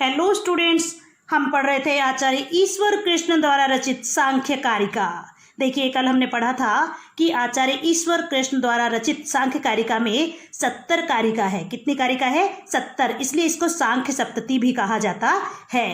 Hello students, हम पढ़ रहे थे आचार्य ईश्वर कृष्ण द्वारा रचित सांख्य कारिका। देखिए, कल हमने पढ़ा था कि आचार्य ईश्वर कृष्ण द्वारा रचित सांख्य कारिका में 70 कारिका है। कितनी कारिका है? 70। इसलिए इसको सांख्य सप्तती भी कहा जाता है।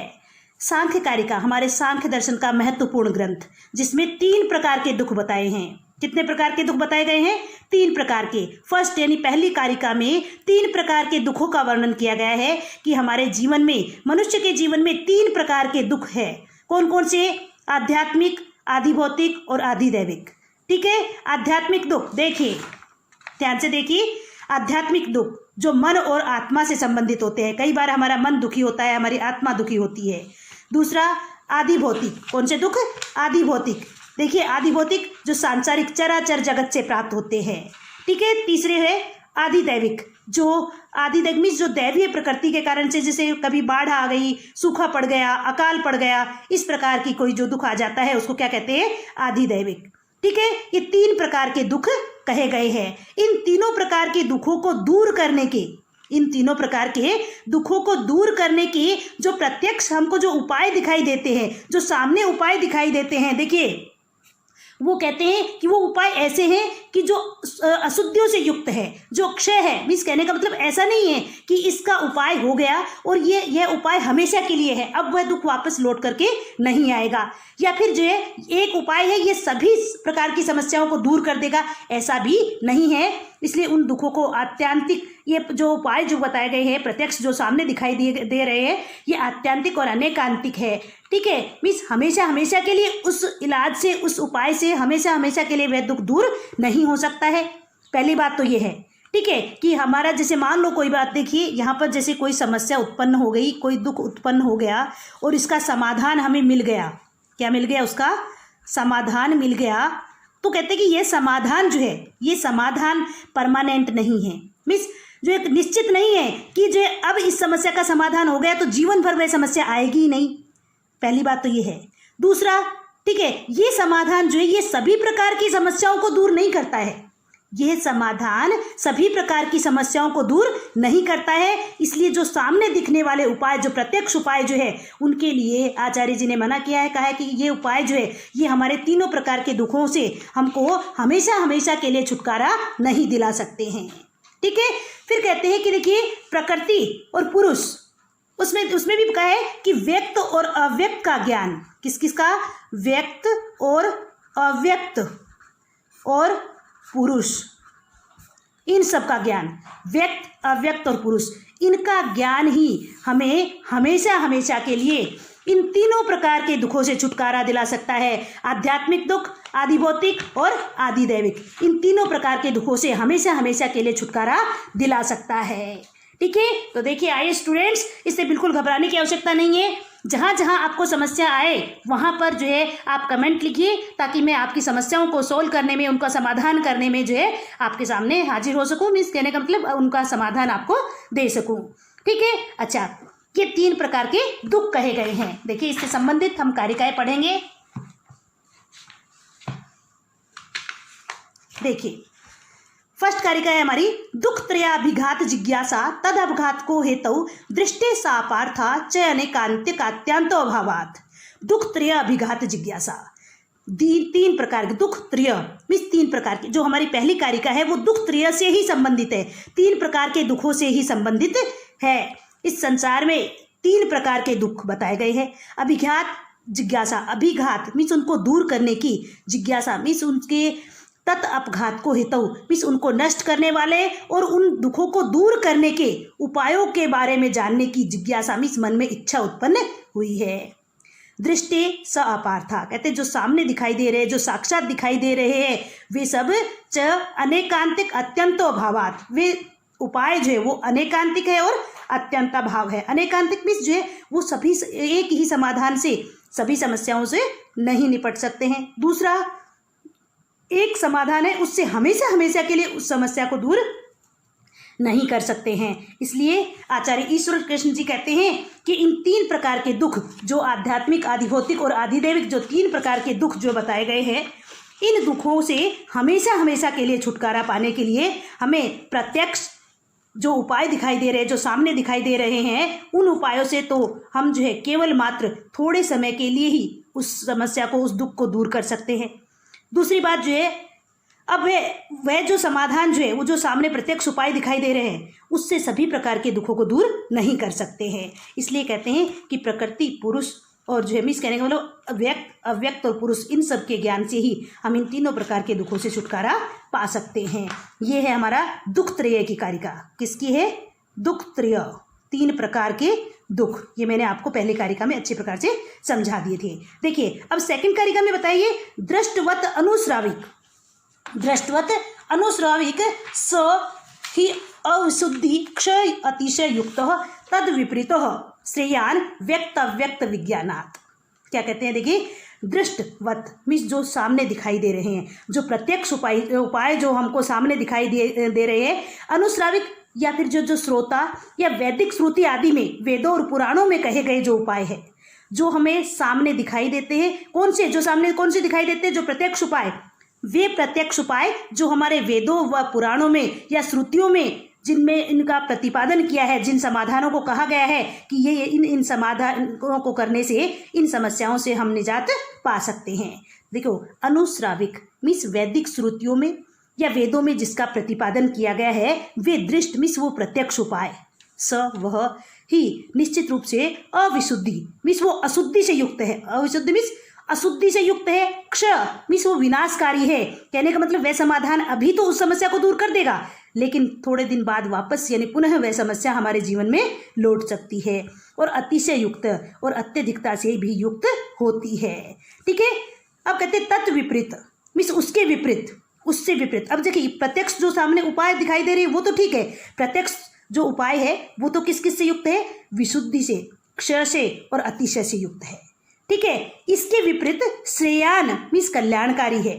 सांख्य कारिका हमारे सांख्य दर्शन का महत्वपूर्ण ग्रंथ, जिसमें 3 प्रकार के दुख बताए हैं। कितने प्रकार के दुख बताए गए हैं? 3 प्रकार के। फर्स्ट यानी पहली कारिका में 3 प्रकार के दुखों का वर्णन किया गया है कि हमारे जीवन में, मनुष्य के जीवन में 3 प्रकार के दुख है। कौन कौन से? आध्यात्मिक, आधिभौतिक और आधिदैविक। ठीक है, आध्यात्मिक दुख देखिए, ध्यान से देखिए। आध्यात्मिक दुख जो मन और आत्मा से संबंधित होते हैं। कई बार हमारा मन दुखी होता है, हमारी आत्मा दुखी होती है। दूसरा आधिभौतिक। कौन से दुख? आधिभौतिक। देखिए, आधिभौतिक जो सांसारिक चराचर जगत से प्राप्त होते हैं। ठीक है। तीसरे है आधिदैविक। जो आधिदैविक मीन्स जो दैवीय प्रकृति के कारण से, जैसे कभी बाढ़ आ गई, सूखा पड़ गया, अकाल पड़ गया, इस प्रकार की कोई जो दुख आ जाता है उसको क्या कहते हैं? आधिदैविक। ठीक है। ये 3 प्रकार के दुख कहे गए हैं। इन तीनों प्रकार के दुखों को दूर करने के, इन तीनों प्रकार के दुखों को दूर करने के जो प्रत्यक्ष हमको जो उपाय दिखाई देते हैं, जो सामने उपाय दिखाई देते हैं, देखिए वो कहते हैं कि वो उपाय ऐसे हैं कि जो अशुद्धियों से युक्त है, जो क्षय है। मीन्स कहने का मतलब ऐसा नहीं है कि इसका उपाय हो गया और ये उपाय हमेशा के लिए है, अब वह दुख वापस लौट करके नहीं आएगा, या फिर जो है एक उपाय है ये सभी प्रकार की समस्याओं को दूर कर देगा, ऐसा भी नहीं है। इसलिए उन दुखों को आत्यांतिक, ये जो उपाय जो बताए गए हैं प्रत्यक्ष जो सामने दिखाई दे रहे हैं, ये आत्यांतिक और अनेकांतिक है। ठीक है। मीन्स हमेशा हमेशा के लिए उस इलाज से, उस उपाय से हमेशा हमेशा के लिए वह दुख दूर नहीं हो सकता है। पहली बात तो ये है। ठीक है, कि हमारा जैसे मान लो कोई बात, देखिए यहाँ पर जैसे कोई समस्या उत्पन्न हो गई, कोई दुख उत्पन्न हो गया और इसका समाधान हमें मिल गया। क्या मिल गया? उसका समाधान मिल गया। तो कहते हैं कि ये समाधान जो है, ये समाधान परमानेंट नहीं है। मीन्स जो एक निश्चित नहीं है कि जो अब इस समस्या का समाधान हो गया तो जीवन भर वह समस्या आएगी ही नहीं। पहली बात तो ये है। दूसरा, ठीक है, ये समाधान जो है ये सभी प्रकार की समस्याओं को दूर नहीं करता है। यह समाधान सभी प्रकार की समस्याओं को दूर नहीं करता है। इसलिए जो सामने दिखने वाले उपाय, जो प्रत्यक्ष उपाय जो है, उनके लिए आचार्य जी ने मना किया है। कहा है कि ये उपाय जो है ये हमारे तीनों प्रकार के दुखों से हमको हमेशा हमेशा के लिए छुटकारा नहीं दिला सकते हैं। ठीक है। फिर कहते हैं कि देखिए, प्रकृति और पुरुष, उसमें भी कहा है कि व्यक्त और अव्यक्त का ज्ञान। किस किस का? व्यक्त और अव्यक्त और पुरुष, इन सब का ज्ञान, व्यक्त, अव्यक्त और पुरुष, इनका ज्ञान ही हमें हमेशा हमेशा के लिए इन तीनों प्रकार के दुखों से छुटकारा दिला सकता है। आध्यात्मिक दुख, आधिभौतिक और आधिदैविक, इन तीनों प्रकार के दुखों से हमेशा हमेशा के लिए छुटकारा दिला सकता है। ठीक है। तो देखिए, आइए स्टूडेंट्स, इससे बिल्कुल घबराने की आवश्यकता नहीं है। जहाँ जहाँ आपको समस्या आए वहाँ पर जो है आप कमेंट लिखिए, ताकि मैं आपकी समस्याओं को सोल्व करने में, उनका समाधान करने में जो है आपके सामने हाजिर हो सकूँ। मीन्स कहने का मतलब उनका समाधान आपको दे सकूँ। ठीक है। अच्छा, ये 3 प्रकार के दुख कहे गए हैं। देखिए, इससे संबंधित हम कारिकाएं पढ़ेंगे। देखिए, फर्स्ट कारिका है हमारी दुख त्रयाभिघात जिज्ञासा तद अपघात को हेतु दृष्टि सापार्था च अनेकांतिक अत्यंतो अभावात। दुख त्रय अभिघात जिज्ञासा, 3 प्रकार के दुख त्रय मीन्स 3 प्रकार के, जो हमारी पहली कारिका है वो दुख त्रय से ही संबंधित है, 3 प्रकार के दुखों से ही संबंधित है। इस संसार में 3 प्रकार के दुख बताए गए हैं। अभिघात जिज्ञासा, अभिघात मीन्स उनको दूर करने की, जिज्ञासा मीन्स उनके तत् अपघात को हेतु मीन्स उनको नष्ट करने वाले और उन दुखों को दूर करने के उपायों के बारे में जानने की जिज्ञासा मीन्स मन में इच्छा उत्पन्न हुई है। दृष्टि स अपार्था, कहते जो सामने दिखाई दे रहे हैं, जो साक्षात दिखाई दे रहे हैं, वे सब च अनेकांतिक अत्यंतो भावात, वे उपाय जो है वो अनेकांतिक है और अत्यंत भाव है। अनेकांतिक मीन्स जो है वो सभी एक ही समाधान से सभी समस्याओं से नहीं निपट सकते हैं। दूसरा, एक समाधान है, उससे हमेशा हमेशा के लिए उस समस्या को दूर नहीं कर सकते हैं। इसलिए आचार्य ईश्वर कृष्ण जी कहते हैं कि इन 3 प्रकार के दुख, जो आध्यात्मिक, आधिभौतिक और आधिदैविक, जो 3 प्रकार के दुख जो बताए गए हैं, इन दुखों से हमेशा हमेशा के लिए छुटकारा पाने के लिए हमें प्रत्यक्ष, जो उपाय दिखाई दे रहे हैं, जो सामने दिखाई दे रहे हैं, उन उपायों से तो हम जो है केवल मात्र थोड़े समय के लिए ही उस समस्या को, उस दुख को दूर कर सकते हैं। दूसरी बात जो है, अब वह जो समाधान जो है, वो जो सामने प्रत्यक्ष उपाय दिखाई दे रहे हैं, उससे सभी प्रकार के दुखों को दूर नहीं कर सकते हैं। इसलिए कहते हैं कि प्रकृति, पुरुष और जो है, मीन्स कहने का मतलब अव्यक्त और पुरुष, इन सब के ज्ञान से ही हम इन तीनों प्रकार के दुखों से छुटकारा पा सकते हैं। ये है हमारा दुख त्रय की कारिका। किसकी है? दुख त्रय, 3 प्रकार के दुख। ये मैंने आपको पहले कारिका में अच्छे प्रकार से समझा दिए थे। देखिए अब सेकंड कारिका में बताइए, दृष्टवत अनुश्राविक। दृष्टवत अनुश्राविक स ही अविशुद्धि क्षय अतिशय युक्त तद विपरीत श्रेयान व्यक्त अव्यक्त विज्ञानात्। क्या कहते हैं? देखिए, दृष्टवत मीन्स जो सामने दिखाई दे रहे हैं, जो प्रत्यक्ष उपाय जो हमको सामने दिखाई दे रहे हैं, अनुश्राविक या फिर जो श्रोता या वैदिक श्रुति आदि में, वेदों और पुराणों में कहे गए जो उपाय है, जो हमें सामने दिखाई देते हैं। कौन से? जो सामने कौन से दिखाई देते हैं? जो प्रत्यक्ष उपाय, वे प्रत्यक्ष उपाय जो हमारे वेदों व पुराणों में या श्रुतियों में, जिनमें इनका प्रतिपादन किया है, जिन समाधानों को कहा गया है कि ये इन समाधानों को करने से इन समस्याओं से हम निजात पा सकते हैं। देखो, अनुश्राविक मीन्स वैदिक श्रुतियों में या वेदों में जिसका प्रतिपादन किया गया है, वे दृष्ट मीन्स वो प्रत्यक्ष उपाय, स वह ही निश्चित रूप से अविशुद्धि मीन्स वो अशुद्धि से युक्त है। अविशुद्धि मीन्स अशुद्धि से युक्त है। क्षय मीन्स वो विनाशकारी है। कहने का मतलब वह समाधान अभी तो उस समस्या को दूर कर देगा, लेकिन थोड़े दिन बाद वापस यानी पुनः वह समस्या हमारे जीवन में लौट सकती है। और अतिशय युक्त और अत्यधिकता से भी युक्त होती है। ठीक है। अब कहते हैं तत् विपरीत मीन्स उसके विपरीत, उससे विपरीत। अब देखिए, प्रत्यक्ष जो सामने उपाय दिखाई दे रही है वो तो ठीक है, प्रत्यक्ष जो उपाय है वो तो किस किस से युक्त है? विशुद्धि से, क्षय से और अतिशय से युक्त है। ठीक है। इसके विपरीत श्रेयान मीन्स कल्याणकारी है।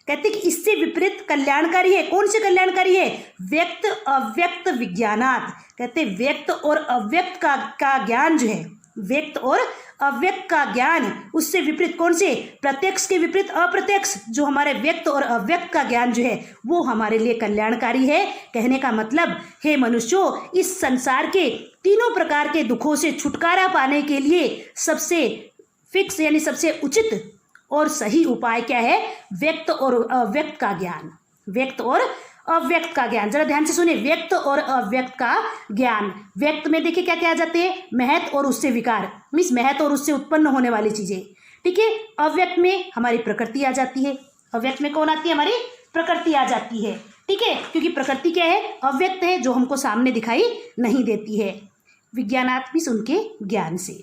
कहते हैं कि इससे विपरीत कल्याणकारी है। कौन से कल्याणकारी है? व्यक्त अव्यक्त विज्ञानात्। कहते हैं व्यक्त और अव्यक्त का ज्ञान जो है, व्यक्त और अव्यक्त का ज्ञान, उससे विपरीत कौन से? प्रत्यक्ष के विपरीत अप्रत्यक्ष, जो हमारे व्यक्त और अव्यक्त का ज्ञान जो है वो हमारे लिए कल्याणकारी है। कहने का मतलब, हे मनुष्यों, इस संसार के तीनों प्रकार के दुखों से छुटकारा पाने के लिए सबसे फिक्स यानी सबसे उचित और सही उपाय क्या है? व्यक्त और अव्यक्त का ज्ञान। व्यक्त और अव्यक्त का ज्ञान, जरा ध्यान से सुनिए। व्यक्त और अव्यक्त का ज्ञान। व्यक्त में देखिए क्या क्या आ जाते हैं? महत और उससे विकार मीन्स महत और उससे उत्पन्न होने वाली चीजें। ठीक है। अव्यक्त में हमारी प्रकृति आ जाती है। अव्यक्त में कौन आती है? हमारी प्रकृति आ जाती है। ठीक है। क्योंकि प्रकृति क्या है? अव्यक्त है, जो हमको सामने दिखाई नहीं देती है। विज्ञानात् मीन्स उनके ज्ञान से।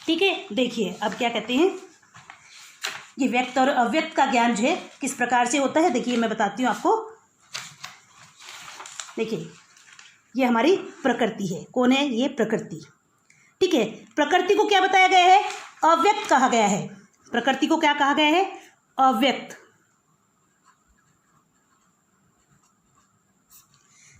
ठीक है। देखिए अब क्या कहते हैं, ये व्यक्त और अव्यक्त का ज्ञान जो है किस प्रकार से होता है, देखिए मैं बताती हूँ आपको। देखिए, ये हमारी प्रकृति है। कौन है? ये प्रकृति। ठीक है। प्रकृति को क्या बताया गया है? अव्यक्त कहा गया है। प्रकृति को क्या कहा गया है? अव्यक्त।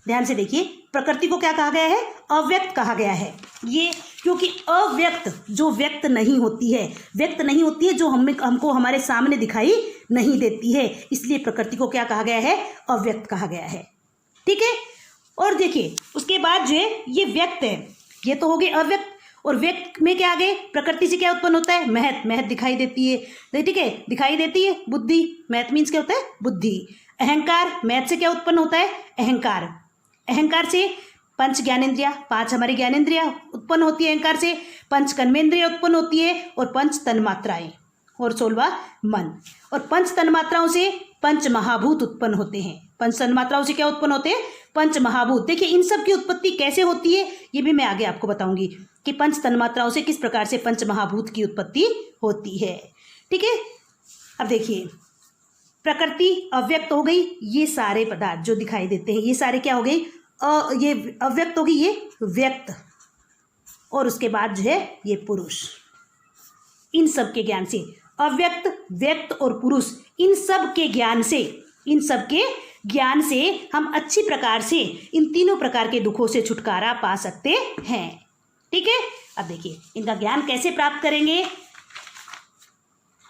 ध्यान से देखिए, प्रकृति को क्या कहा गया है? अव्यक्त कहा गया है। ये क्योंकि अव्यक्त जो व्यक्त नहीं होती है, व्यक्त नहीं होती है, जो हमको हमारे सामने दिखाई नहीं देती है, इसलिए प्रकृति को क्या कहा गया है? अव्यक्त कहा गया है। ठीक है। और देखिए उसके बाद जो है ये व्यक्त है, ये तो हो गए अव्यक्त। और व्यक्त में क्या आ गए? प्रकृति से क्या उत्पन्न होता है? महत। महत दिखाई देती है। ठीक है, दिखाई देती है। बुद्धि, महत मीन्स क्या होता है? बुद्धि। अहंकार, महत से क्या उत्पन्न होता है? अहंकार। अहंकार से पंच ज्ञानेंद्रिया, 5 हमारी ज्ञानेंद्रिया उत्पन्न होती है अहंकार से। 5 कर्मेंद्रिया उत्पन्न होती है और 5 तन्मात्राएं और 16 मन। और 5 तन्मात्राओं से 5 महाभूत उत्पन्न होते हैं। 5 तन्मात्राओं से क्या उत्पन्न होते हैं? 5 महाभूत। देखिए इन सब की उत्पत्ति कैसे होती है ये भी मैं आगे आपको बताऊंगी कि 5 तन्मात्राओं से किस प्रकार से 5 महाभूत की उत्पत्ति होती है। ठीक है। अब देखिए, प्रकृति अव्यक्त हो गई। ये सारे पदार्थ जो दिखाई देते हैं ये सारे क्या हो गई? ये अव्यक्त होगी, ये व्यक्त। और उसके बाद जो है ये पुरुष। इन सब के ज्ञान से अव्यक्त, व्यक्त और पुरुष, इन सब के ज्ञान से, इन सब के ज्ञान से हम अच्छी प्रकार से इन तीनों प्रकार के दुखों से छुटकारा पा सकते हैं। ठीक है। अब देखिए इनका ज्ञान कैसे प्राप्त करेंगे,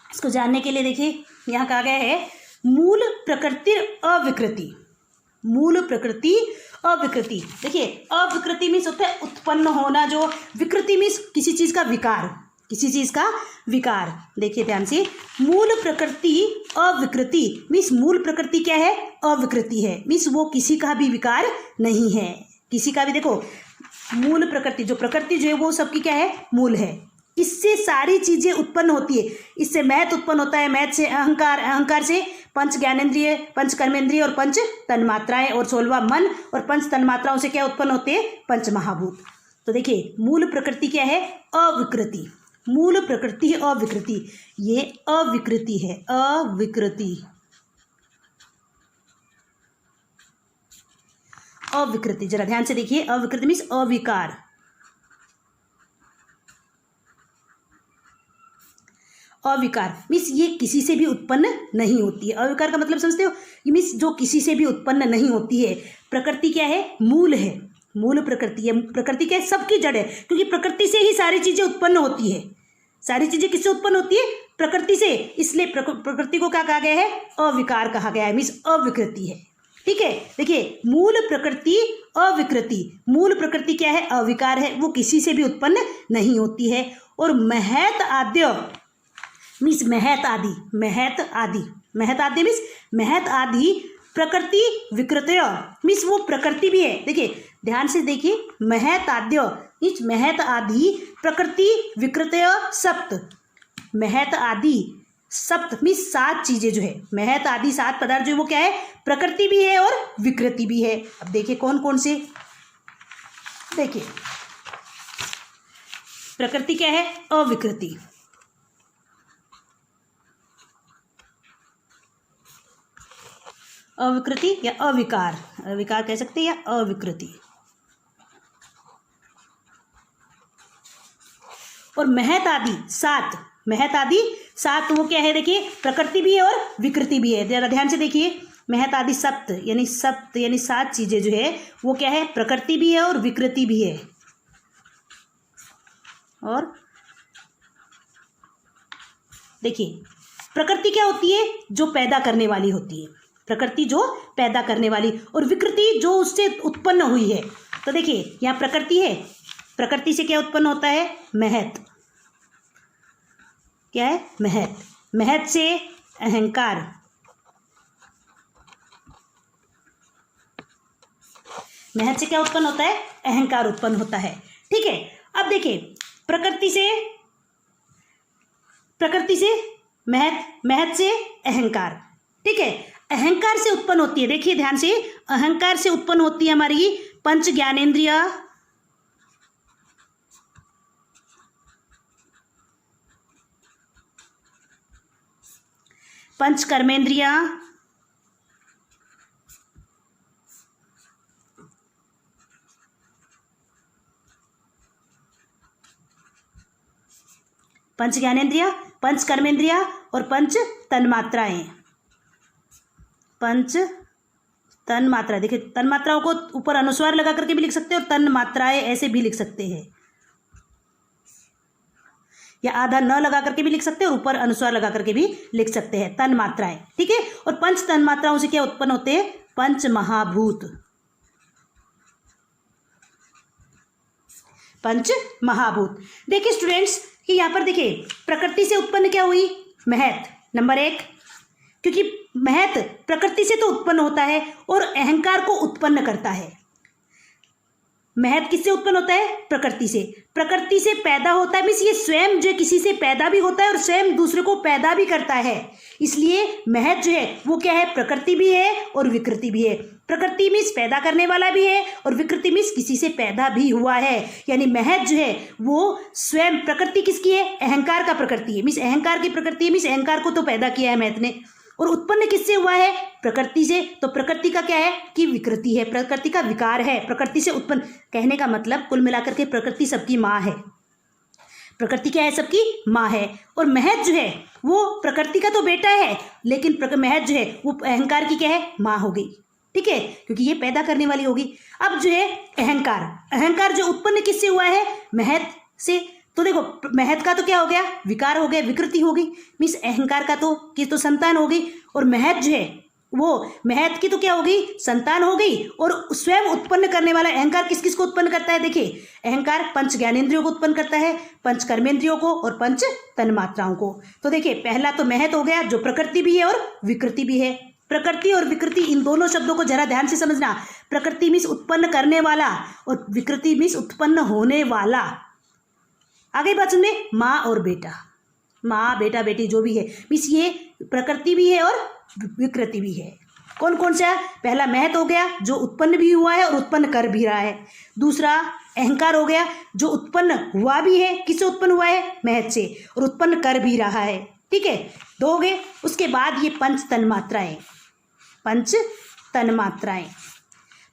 इसको जानने के लिए देखिए यहाँ कहा गया है मूल प्रकृति अविकृति। मूल प्रकृति अविकृति। देखिए अविकृति मीन्स होता है उत्पन्न होना, जो विकृति मीन्स किसी चीज का विकार, किसी चीज का विकार। देखिए ध्यान से, मूल प्रकृति अविकृति मीन्स मूल प्रकृति क्या है, अविकृति है, मीन्स वो किसी का भी विकार नहीं है, किसी का भी। देखो मूल प्रकृति, जो प्रकृति जो है वो सबकी क्या है, मूल है। इससे सारी चीजें उत्पन्न होती है। इससे महत उत्पन्न होता है, महत से अहंकार, अहंकार से पंच ज्ञानेंद्रिय, पंच कर्मेंद्रिय और पंच तन्मात्राएं, और 16वां मन, और पंच तन्मात्राओं से क्या उत्पन्न होते हैं, पंच महाभूत। तो देखिए मूल प्रकृति क्या है, अविकृति। मूल प्रकृति है अविकृति, ये अविकृति है, अविकृति, अविकृति। जरा ध्यान से देखिए, अविकृति मीन्स अविकार, अविकार मीन्स ये किसी से भी उत्पन्न नहीं होती है। अविकार का मतलब समझते हो, ये मीन्स जो किसी से भी उत्पन्न नहीं होती है। प्रकृति क्या है, मूल है, मूल प्रकृति है। प्रकृति क्या है, सबकी जड़ है, क्योंकि प्रकृति से ही सारी चीजें उत्पन्न होती है। सारी चीजें किससे उत्पन्न होती है, प्रकृति से। इसलिए प्रकृति को क्या कहा गया है, अविकार कहा गया है, मीन्स अविकृति है। ठीक है, देखिए मूल प्रकृति अविकृति, मूल प्रकृति क्या है, अविकार है, वो किसी से भी उत्पन्न नहीं होती है। और महत आद्य मीन्स महत आदि, महत आदि, महत आदि मीन्स महत आदि प्रकृति विकृतय मीन्स वो प्रकृति भी है। देखिए ध्यान से देखिए, महत आद्य मीन्स महत आदि प्रकृति विकृतय सप्त, महत आदि सप्त मीन्स 7 चीजें जो है, महत आदि 7 पदार्थ जो वो क्या है, प्रकृति भी है और विकृति भी है। अब देखिए कौन कौन से, देखिए प्रकृति क्या है, अविकृति, अविकृति या अविकार, अविकार कह सकते हैं, या अविकृति। और महत आदि 7, महत आदि 7 वो क्या है, देखिए प्रकृति भी है और विकृति भी है। जरा ध्यान से देखिए, महत आदि सप्त यानी 7 चीजें जो है वो क्या है, प्रकृति भी है और विकृति भी है। और देखिए प्रकृति क्या होती है, जो पैदा करने वाली होती है, प्रकृति जो पैदा करने वाली, और विकृति जो उससे उत्पन्न हुई है। तो देखिए यहाँ प्रकृति है, प्रकृति से क्या उत्पन्न होता है, महत, क्या है, महत, महत से अहंकार, महत से क्या उत्पन्न होता है, अहंकार उत्पन्न होता है। ठीक है, अब देखिए प्रकृति से महत, महत से अहंकार। ठीक है, अहंकार से उत्पन्न होती है, देखिए ध्यान से, अहंकार से उत्पन्न होती है हमारी पंच ज्ञानेंद्रिय, पंच कर्मेंद्रिय, पंच ज्ञानेंद्रिय, पंच कर्मेंद्रिय और पंच तन्मात्राएं, पंच तन्मात्रा। देखिए तन्मात्राओं को ऊपर अनुस्वार लगा करके भी लिख सकते हैं और तन्मात्राएं ऐसे भी लिख सकते हैं, या आधा न लगा करके भी लिख सकते हैं और ऊपर अनुस्वार लगा करके भी लिख सकते हैं, तन्मात्राएं। ठीक है, और पंच तन्मात्राओं से क्या उत्पन्न होते हैं, पंच महाभूत, पंच महाभूत। देखिए स्टूडेंट्स कि यहाँ पर देखिए प्रकृति से उत्पन्न क्या हुई, महत नंबर 1, क्योंकि महत प्रकृति से तो उत्पन्न होता है और अहंकार को उत्पन्न करता है। महत किससे उत्पन्न होता है, प्रकृति से, प्रकृति से पैदा होता है, मीन्स ये स्वयं जो किसी से पैदा भी होता है और स्वयं दूसरे को पैदा भी करता है। इसलिए महत जो है वो क्या है, प्रकृति भी है और विकृति भी है। प्रकृति मीन्स पैदा करने वाला भी है और विकृति मीन्स किसी से पैदा भी हुआ है। यानी महत जो है वो स्वयं, प्रकृति किसकी है, अहंकार का प्रकृति है, मीन्स अहंकार की प्रकृति है, मीन्स अहंकार को तो पैदा किया है महत ने, और उत्पन्न किससे हुआ है, प्रकृति से। तो प्रकृति का क्या है कि विकृति है, प्रकृति का विकार है, प्रकृति से उत्पन्न। कहने का मतलब कुल मिलाकर के प्रकृति सबकी माँ है, प्रकृति क्या है, सबकी माँ है। और महत जो है वो प्रकृति का तो बेटा है, लेकिन महत जो है वो अहंकार की क्या है, माँ हो गई। ठीक है, क्योंकि ये पैदा करने वाली होगी। अब जो है अहंकार, अहंकार जो उत्पन्न किससे हुआ है, महत से। तो देखो महत का तो क्या हो गया, विकार हो गया, विकृति हो गई, मीन्स अहंकार का तो की तो संतान हो गई। और महत जो है वो महत की तो क्या होगी, संतान हो गई। और स्वयं उत्पन्न करने वाला अहंकार किस किस को उत्पन्न करता है, देखिए अहंकार पंच ज्ञानेंद्रियों को उत्पन्न करता है, पंच कर्मेंद्रियों को और पंच तन्मात्राओं को। तो देखिए पहला तो महत हो गया जो प्रकृति भी है और विकृति भी है। प्रकृति और विकृति इन दोनों शब्दों को जरा ध्यान से समझना। प्रकृति मीन्स उत्पन्न करने वाला और विकृति मीन्स उत्पन्न होने वाला। आगे बात सुनिए, माँ और बेटा, माँ बेटा बेटी जो भी है मीन्स ये प्रकृति भी है और विकृति भी है। कौन कौन सा, पहला महत हो गया जो उत्पन्न भी हुआ है और उत्पन्न कर भी रहा है। दूसरा अहंकार हो गया जो उत्पन्न हुआ भी है, किससे उत्पन्न हुआ है, महत से, और उत्पन्न कर भी रहा है। ठीक है, दो हो गए। उसके बाद ये पंच तन्मात्राएं, पंच तन्मात्राएं,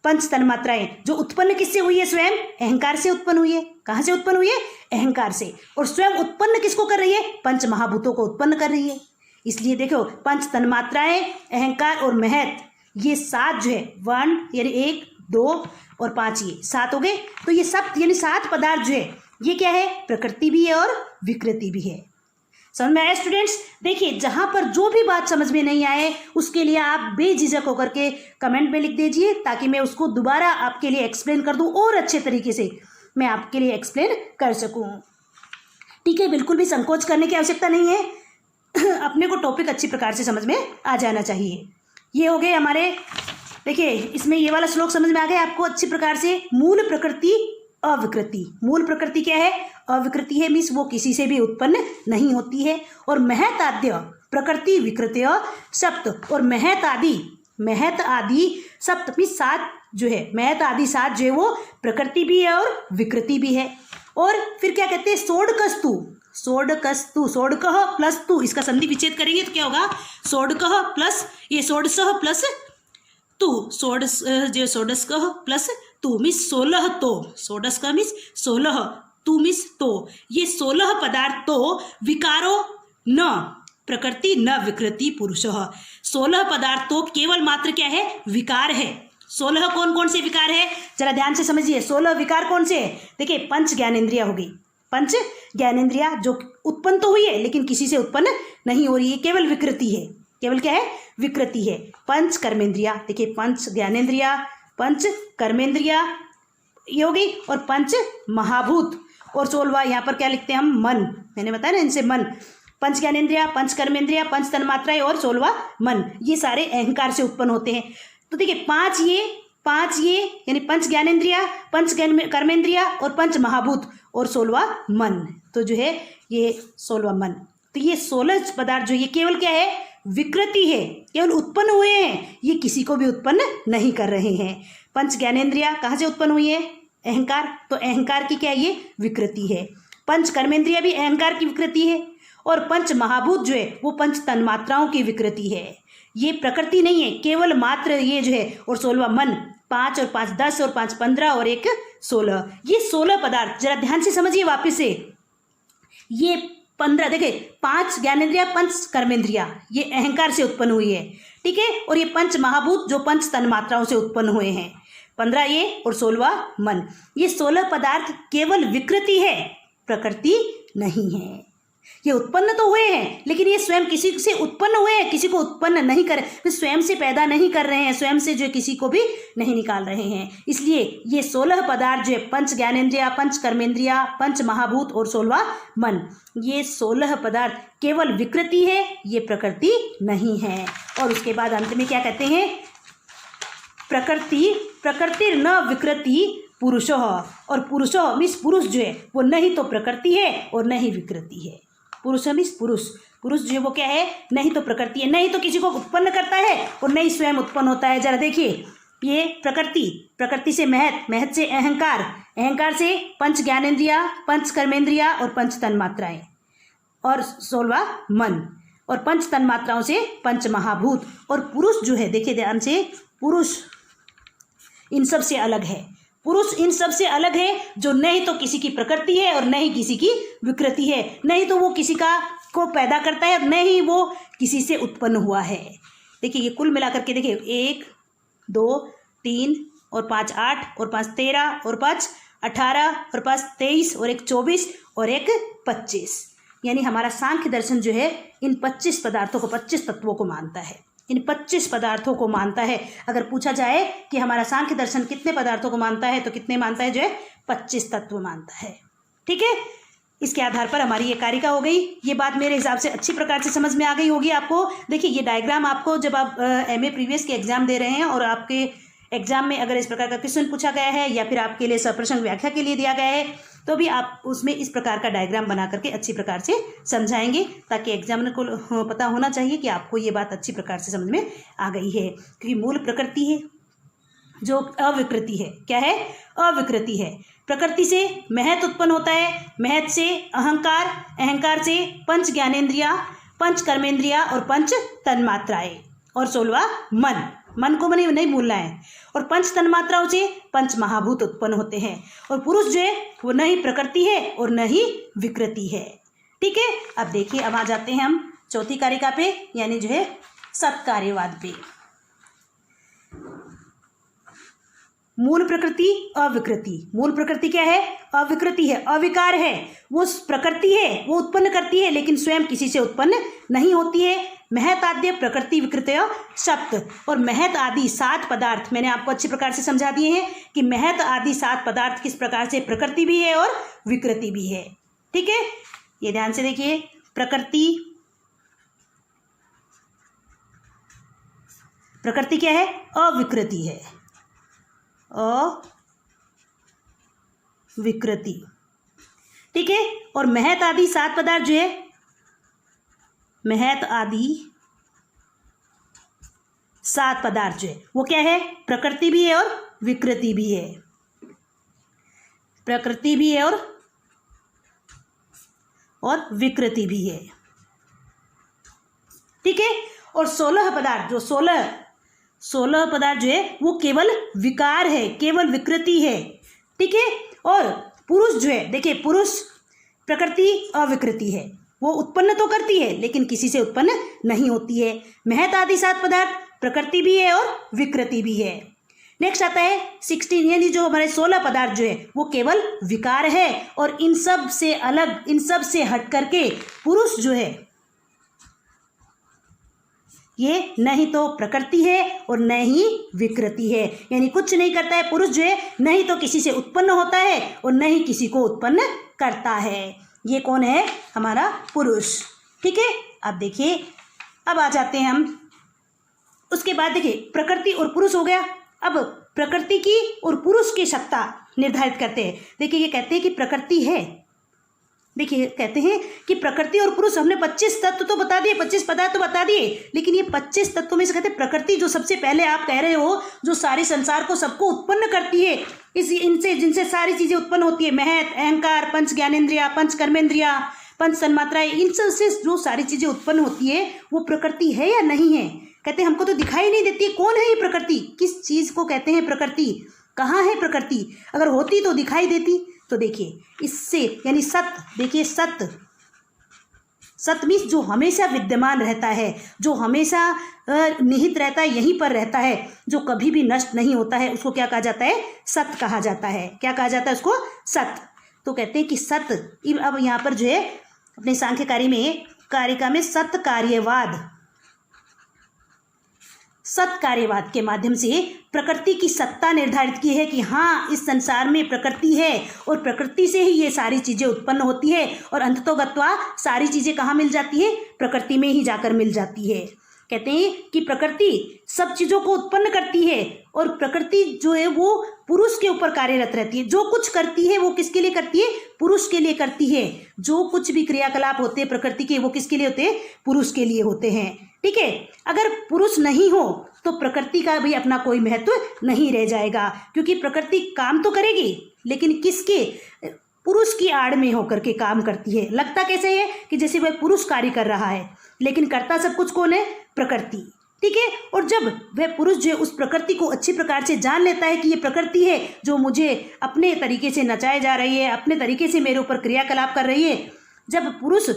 पंच तन्मात्राएं जो उत्पन्न किससे हुई है, स्वयं अहंकार से उत्पन्न हुई है। कहाँ से उत्पन्न हुई है, अहंकार से। और स्वयं उत्पन्न किसको कर रही है, पंच महाभूतों को उत्पन्न कर रही है। इसलिए देखो पंच तन्मात्राएं, अहंकार और महत, ये सात जो है, 1 यानी 1 2 और 5 ये 7 हो गए। तो ये सब यानी 7 पदार्थ जो है ये क्या है, प्रकृति भी है और विकृति भी है। समझ में आया स्टूडेंट्स? देखिए जहाँ पर जो भी बात समझ में नहीं आए उसके लिए आप बेझिझक होकर के कमेंट में लिख दीजिए, ताकि मैं उसको दोबारा आपके लिए एक्सप्लेन कर दूँ और अच्छे तरीके से मैं आपके लिए एक्सप्लेन कर सकूँ। ठीक है, बिल्कुल भी संकोच करने की आवश्यकता नहीं है। अपने को टॉपिक अच्छी प्रकार से समझ में आ जाना चाहिए। ये हो गए हमारे, देखिए इसमें ये वाला श्लोक समझ में आ गया आपको अच्छी प्रकार से। मूल प्रकृति अविकृति, मूल प्रकृति क्या है, अविकृति है, मीन्स वो किसी से भी उत्पन्न नहीं होती है। और महत आद्य प्रकृति विकृत्य सप्त, और महत आदि सप्त मीन्स 7 जो है, महत आदि 7 जो है वो प्रकृति भी है और विकृति भी है। और फिर क्या कहते हैं, सोडकस्तु, सोडकस्तु, सोडकः प्लस तु, इसका संधि विच्छेद करेंगे तो क्या होगा, सोडकः प्लस ये सोडसः प्लस तु, जो सोडस्कः प्लस तु मीन्स 16 तो, सोडस्कः मीन्स 16, तु मीन्स तो, ये 16 पदार्थ तो विकारो न प्रकृति न विकृति पुरुषः। 16 पदार्थ तो केवल मात्र क्या है, विकार है। 16 कौन कौन से विकार है, जरा ध्यान से समझिए। 16 विकार कौन से है, देखिए पंच ज्ञानेंद्रिया हो गई, पंच ज्ञानेंद्रिया जो उत्पन्न तो हुई है लेकिन किसी से उत्पन्न नहीं हो रही है, केवल विकृति है, केवल क्या है, विकृति है। पंच कर्मेंद्रिया, देखिए पंच ज्ञानेंद्रिया, पंच कर्मेंद्रिया ये हो गई, और पंच महाभूत, और 16वां यहाँ पर क्या लिखते हैं हम, मन, मैंने बताया ना इनसे मन। पंच ज्ञानेंद्रिया, पंच कर्मेंद्रिया, पंच तन्मात्राएं और 16वां मन, ये सारे अहंकार से उत्पन्न होते हैं। तो देखिए 5 ये यानी पंच ज्ञानेंद्रिया, पंच कर्मेंद्रिया और पंच महाभूत और 16वां मन, तो जो है ये 16वां मन। तो ये 16 पदार्थ जो ये केवल क्या है, विकृति है, केवल उत्पन्न हुए हैं, ये किसी को भी उत्पन्न नहीं कर रहे हैं। पंच ज्ञानेंद्रिया कहाँ से उत्पन्न हुई है, अहंकार, तो अहंकार की क्या है, ये विकृति है। पंच कर्मेंद्रिया भी अहंकार की विकृति है, और पंच महाभूत जो है वो पंच तन्मात्राओं की विकृति है, ये प्रकृति नहीं है, केवल मात्र ये जो है। और 16वां मन, 5 और 5 10 और 5 15 और 1 16, ये 16 पदार्थ जरा ध्यान से समझिए वापस से। ये 15 देखिए, 5 ज्ञानेंद्रिया, पंच कर्मेंद्रिया ये अहंकार से उत्पन्न हुई है, ठीक है, और ये पंच महाभूत जो पंच तन्मात्राओं से उत्पन्न हुए हैं, 15 ये और 16वां मन। ये 16 पदार्थ केवल विकृति है, प्रकृति नहीं है। ये उत्पन्न तो हुए हैं लेकिन ये स्वयं किसी से उत्पन्न हुए हैं, किसी को उत्पन्न नहीं कर, स्वयं से पैदा नहीं कर रहे हैं, स्वयं से जो किसी को भी नहीं निकाल रहे हैं। इसलिए ये 16 पदार्थ जो है, पंच ज्ञानेंद्रिया, पंच कर्मेंद्रिया, पंच महाभूत और 16वां मन, ये 16 पदार्थ केवल विकृति है, ये प्रकृति नहीं है। और उसके बाद अंत में क्या कहते हैं, प्रकृति न विकृति पुरुषः, और पुरुषः मीन्स पुरुष जो है वो नहीं तो प्रकृति है और न ही विकृति है। पुरुष मीन्स पुरुष जो है वो क्या है, नहीं तो प्रकृति है, नहीं तो किसी को उत्पन्न करता है और नहीं स्वयं उत्पन्न होता है। जरा देखिए, ये प्रकृति से महत से अहंकार से पंच ज्ञानेंद्रिया, पंच कर्मेंद्रिया और पंच तन्मात्राएं, और 16वां मन, और पंच तन्मात्राओं से पंच महाभूत। और पुरुष जो है, देखिए ध्यान से, पुरुष इन सब से अलग है, पुरुष इन सब से अलग है, जो नहीं तो किसी की प्रकृति है और न ही किसी की विकृति है, नहीं तो वो किसी को पैदा करता है और न ही वो किसी से उत्पन्न हुआ है। देखिए ये कुल मिलाकर के देखिए, 1 2 3 और 5 8 और 5 13 और 5 18 और 5 23 और 1 24 और 1 25, यानी हमारा सांख्य दर्शन जो है इन 25 पदार्थों को, 25 तत्वों को मानता है। इन 25 पदार्थों को मानता है। अगर पूछा जाए कि हमारा सांख्य दर्शन कितने पदार्थों को मानता है, तो कितने मानता है, जो है 25 तत्व मानता है। ठीक है, इसके आधार पर हमारी ये कारिका हो गई। ये बात मेरे हिसाब से अच्छी प्रकार से समझ में आ गई होगी आपको। देखिए, ये डायग्राम आपको जब आप MA प्रीवियस के एग्जाम दे रहे हैं और आपके एग्जाम में अगर इस प्रकार का क्वेश्चन पूछा गया है या फिर आपके लिए सप्रसंग व्याख्या के लिए दिया गया है, तो भी आप उसमें इस प्रकार का डायग्राम बना करके अच्छी प्रकार से समझाएंगे, ताकि एग्जामिनर को पता होना चाहिए कि आपको ये बात अच्छी प्रकार से समझ में आ गई है। क्योंकि मूल प्रकृति है जो अविकृति है। क्या है? अविकृति है। प्रकृति से महत उत्पन्न होता है, महत से अहंकार, अहंकार से पंच ज्ञानेन्द्रिया, पंच कर्मेंद्रिया और पंच तन्मात्राएं, और 16वां मन, मन को नहीं भूलना है। और पंच तन्मात्राओं से पंच महाभूत उत्पन्न होते हैं। और पुरुष जो है वो न ही प्रकृति है और न ही विकृति है। ठीक है, अब देखिए, अब आ जाते हैं हम चौथी कारिका पे, यानी जो है सत्कार्यवाद पे। मूल प्रकृति अविकृति। मूल प्रकृति क्या है? अविकृति है, अविकार है। वो प्रकृति है, वो उत्पन्न करती है, लेकिन स्वयं किसी से उत्पन्न नहीं होती है। महत आद्य प्रकृति विकृतय सप्त। और महत आदि 7 पदार्थ मैंने आपको अच्छी प्रकार से समझा दिए हैं कि महत आदि 7 पदार्थ किस प्रकार से प्रकृति भी है और विकृति भी है। ठीक है, ये ध्यान से देखिए। प्रकृति, प्रकृति क्या है? अविकृति है, अविकृति। ठीक है, और महत आदि 7 पदार्थ जो है, महत आदि 7 पदार्थ जो है वो क्या है? प्रकृति भी है और विकृति भी है। प्रकृति भी है और विकृति भी है। ठीक है, और 16 पदार्थ जो 16 पदार्थ जो है वो केवल विकार है, केवल विकृति है। ठीक है, और पुरुष जो है, देखिए, पुरुष प्रकृति अविकृति है, वो उत्पन्न तो करती है लेकिन किसी से उत्पन्न नहीं होती है। महत आदि 7 पदार्थ प्रकृति भी है और विकृति भी है। नेक्स्ट आता है 16, यानी जो हमारे 16 पदार्थ जो है वो केवल विकार है, और इन सब से अलग, इन सब से हट करके पुरुष जो है ये न ही तो प्रकृति है और न ही विकृति है। यानी कुछ नहीं करता है पुरुष जो है, न ही तो किसी से उत्पन्न होता है और न ही किसी को उत्पन्न करता है। ये कौन है? हमारा पुरुष। ठीक है, अब देखिए, अब आ जाते हैं हम उसके बाद। देखिए, प्रकृति और पुरुष हो गया। अब प्रकृति की और पुरुष की सत्ता निर्धारित करते हैं। देखिए, ये कहते हैं कि प्रकृति है, देखिए कहते हैं कि प्रकृति और पुरुष, हमने 25 तत्व तो बता दिए, 25 पदार्थ तो बता दिए, लेकिन ये 25 तत्वों में से कहते हैं प्रकृति जो सबसे पहले आप कह रहे हो, जो सारे संसार को सबको उत्पन्न करती है, इनसे जिनसे सारी चीजें उत्पन्न होती है, महत, अहंकार, पंच ज्ञानेन्द्रिया, पंच कर्मेंद्रिया, पंच तन्मात्राएं, इन सब से जो सारी चीजें उत्पन्न होती है वो प्रकृति है या नहीं है? कहते हैं हमको तो दिखाई नहीं देती। कौन है ये प्रकृति? किस चीज को कहते हैं प्रकृति? कहाँ है प्रकृति? अगर होती तो दिखाई देती। तो देखिए, इससे यानी सत, देखिए सत, सत मीन्स जो हमेशा विद्यमान रहता है, जो हमेशा निहित रहता है, यहीं पर रहता है, जो कभी भी नष्ट नहीं होता है, उसको क्या कहा जाता है? सत कहा जाता है। क्या कहा जाता है उसको? सत। तो कहते हैं कि सत, अब यहाँ पर जो है अपने सांख्यकारी में, कारिका में सत्कार्यवाद, सत्कार्यवाद के माध्यम से प्रकृति की सत्ता निर्धारित की है कि हाँ, इस संसार में प्रकृति है और प्रकृति से ही ये सारी चीजें उत्पन्न होती है, और अंततोगत्वा सारी चीजें कहाँ मिल जाती है? प्रकृति में ही जाकर मिल जाती है। कहते हैं कि प्रकृति सब चीजों को उत्पन्न करती है, और प्रकृति जो है वो पुरुष के ऊपर कार्यरत रहती है। जो कुछ करती है वो किसके लिए करती है? पुरुष के लिए करती है। जो कुछ भी क्रियाकलाप होते हैं प्रकृति के, वो किसके लिए होते हैं? पुरुष के लिए होते हैं। ठीक है, अगर पुरुष नहीं हो तो प्रकृति का भी अपना कोई महत्व नहीं रह जाएगा, क्योंकि प्रकृति काम तो करेगी लेकिन किसके? पुरुष की आड़ में होकर के काम करती है। लगता कैसे है कि जैसे वह पुरुष कार्य कर रहा है, लेकिन करता सब कुछ कौन है? प्रकृति। ठीक है, और जब वह पुरुष जो है उस प्रकृति को अच्छी प्रकार से जान लेता है कि ये प्रकृति है जो मुझे अपने तरीके से नचाए जा रही है, अपने तरीके से मेरे ऊपर क्रियाकलाप कर रही है, जब पुरुष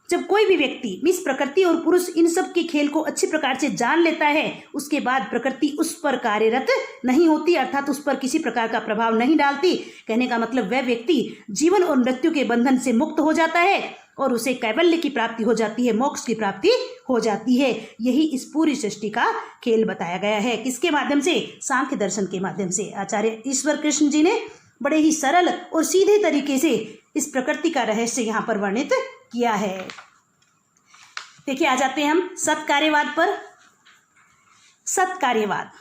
जब कोई भी व्यक्ति मीन्स प्रकृति और पुरुष इन सब के खेल को अच्छी प्रकार से जान लेता है, उसके बाद प्रकृति उस पर कार्यरत नहीं होती, अर्थात उस पर किसी प्रकार का प्रभाव नहीं डालती। कहने का मतलब वह व्यक्ति जीवन और मृत्यु के बंधन से मुक्त हो जाता है और उसे कैवल्य की प्राप्ति हो जाती है, मोक्ष की प्राप्ति हो जाती है। यही इस पूरी सृष्टि का खेल बताया गया है। किसके माध्यम से? सांख्य दर्शन के माध्यम से। आचार्य ईश्वर कृष्ण जी ने बड़े ही सरल और सीधे तरीके से इस प्रकृति का रहस्य यहाँ पर वर्णित किया है। देखिए, आ जाते हैं हम सत्कार्यवाद पर। सत्कार्यवाद,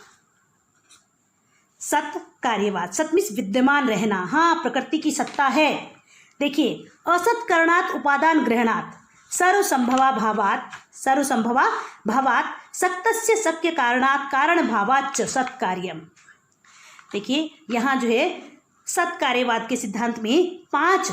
सत्कार्यवाद, सत मीन्स विद्यमान रहना। हाँ, प्रकृति की सत्ता है। देखिए, असत्करणात् उपादान ग्रहणात् सर्वसंभवा भावात्, सर्वसंभवा भावात् सक्तस्य शक्य कारणात् कारण भावाच्च सत्कार्यम। देखिए, यहाँ जो है सत्कार्यवाद के सिद्धांत में 5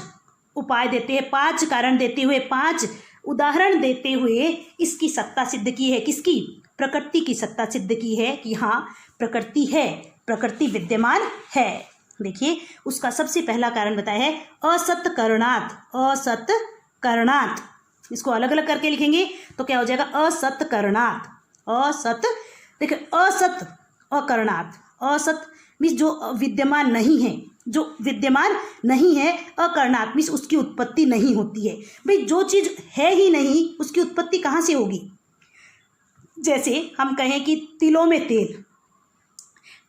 उपाय देते हैं, 5 कारण देते हुए, 5 उदाहरण देते हुए इसकी सत्ता सिद्ध की है। किसकी? प्रकृति की सत्ता सिद्ध की है कि हाँ, प्रकृति है, प्रकृति विद्यमान है। देखिए, उसका सबसे पहला कारण बताया है असत्करणात्। असत्करणात्, इसको अलग अलग करके लिखेंगे तो क्या हो जाएगा? असत्करणात्। असत, देखिए, असत अकरणात्। असत मीन्स जो विद्यमान नहीं है, जो विद्यमान नहीं है। अकरणात् मीन्स उसकी उत्पत्ति नहीं होती है। भाई, जो चीज़ है ही नहीं उसकी उत्पत्ति कहाँ से होगी? जैसे हम कहें कि तिलों में तेल,